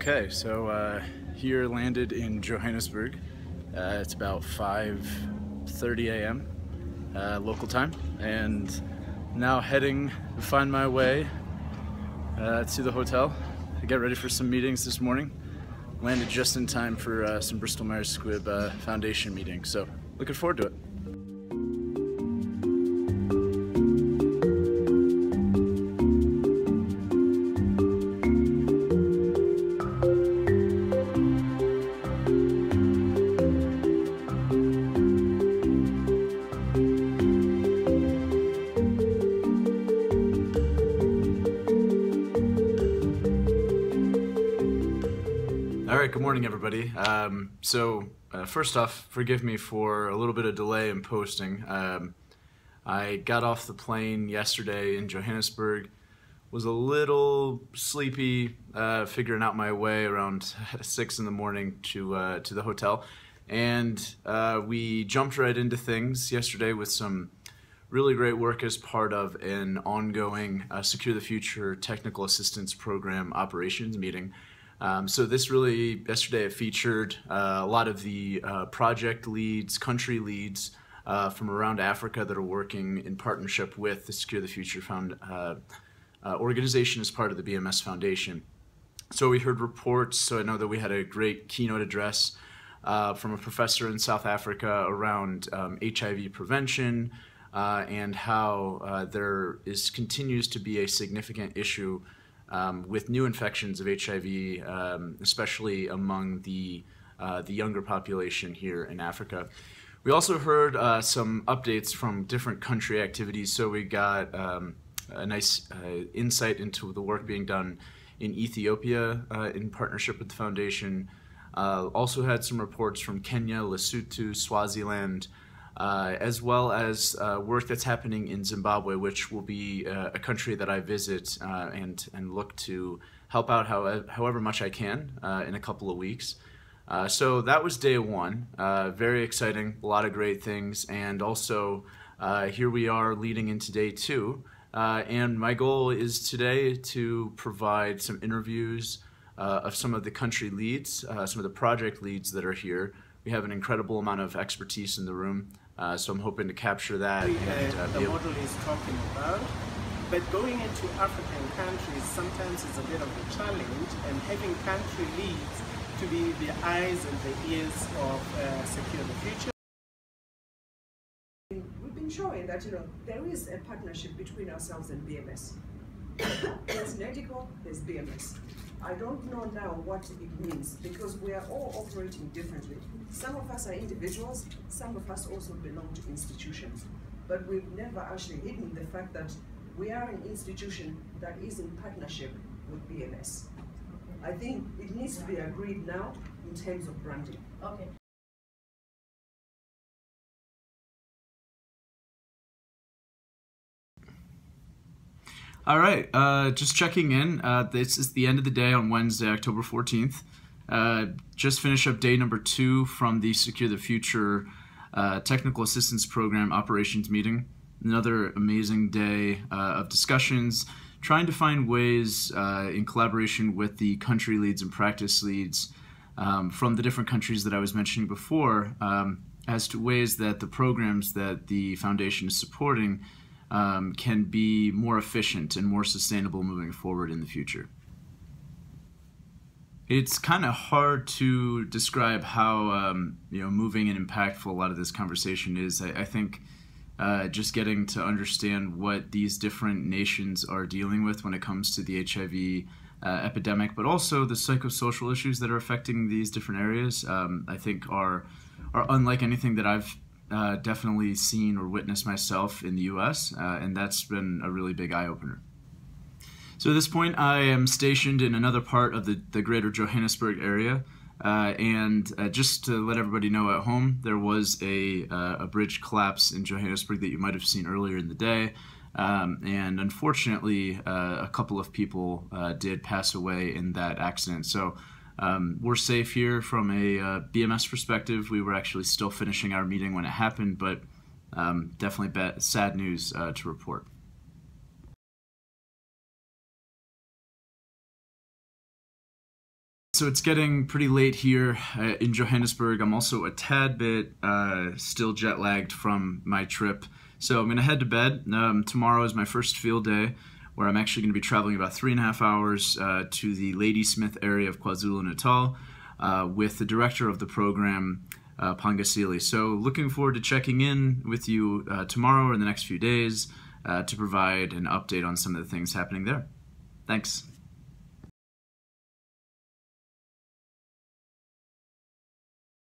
Okay, so here landed in Johannesburg. It's about 5:30 a.m. Local time, and now heading to find my way to the hotel to get ready for some meetings this morning. Landed just in time for some Bristol Myers Squibb Foundation meetings, so looking forward to it. Alright, good morning everybody. First off, forgive me for a little bit of delay in posting. I got off the plane yesterday in Johannesburg, was a little sleepy, figuring out my way around 6 in the morning to the hotel, and we jumped right into things yesterday with some really great work as part of an ongoing Secure the Future Technical Assistance Program operations meeting. Yesterday it featured a lot of the project leads, country leads from around Africa that are working in partnership with the Secure the Future organization as part of the BMS Foundation. So we heard reports, so I know that we had a great keynote address from a professor in South Africa around HIV prevention and how there continues to be a significant issue with new infections of HIV, especially among the younger population here in Africa. We also heard some updates from different country activities, so we got a nice insight into the work being done in Ethiopia in partnership with the foundation. Also had some reports from Kenya, Lesotho, Swaziland, as well as work that's happening in Zimbabwe, which will be a country that I visit and look to help out however much I can in a couple of weeks. So that was day one. Very exciting, a lot of great things, and also here we are leading into day two. And my goal is today to provide some interviews of some of the country leads, some of the project leads that are here. We have an incredible amount of expertise in the room, so I'm hoping to capture that. The model is talking about, but going into African countries sometimes is a bit of a challenge, and having country leads to be the eyes and the ears of Secure the Future. We've been showing that there is a partnership between ourselves and BMS. There's NEDICO, there's BMS. I don't know now what it means because we are all operating differently. Some of us are individuals, some of us also belong to institutions. But we've never actually hidden the fact that we are an institution that is in partnership with BMS. I think it needs to be agreed now in terms of branding. Okay. All right, just checking in. This is the end of the day on Wednesday, October 14th. Just finished up day number 2 from the Secure the Future Technical Assistance Program operations meeting. Another amazing day of discussions, trying to find ways in collaboration with the country leads and practice leads from the different countries that I was mentioning before as to ways that the programs that the foundation is supporting can be more efficient and more sustainable moving forward in the future. It's kind of hard to describe how moving and impactful a lot of this conversation is. I think just getting to understand what these different nations are dealing with when it comes to the HIV epidemic, but also the psychosocial issues that are affecting these different areas, I think are unlike anything that I've definitely seen or witnessed myself in the US, and that's been a really big eye-opener. So at this point, I am stationed in another part of the greater Johannesburg area, and just to let everybody know at home, there was a bridge collapse in Johannesburg that you might have seen earlier in the day, and unfortunately, a couple of people did pass away in that accident. So we're safe here from a BMS perspective. We were actually still finishing our meeting when it happened, but definitely sad news to report. So it's getting pretty late here in Johannesburg. I'm also a tad bit still jet lagged from my trip. So I'm going to head to bed. Tomorrow is my first field day, where I'm actually going to be traveling about 3.5 hours to the Ladysmith area of KwaZulu-Natal with the director of the program, Pangasili. So looking forward to checking in with you tomorrow or in the next few days to provide an update on some of the things happening there. Thanks.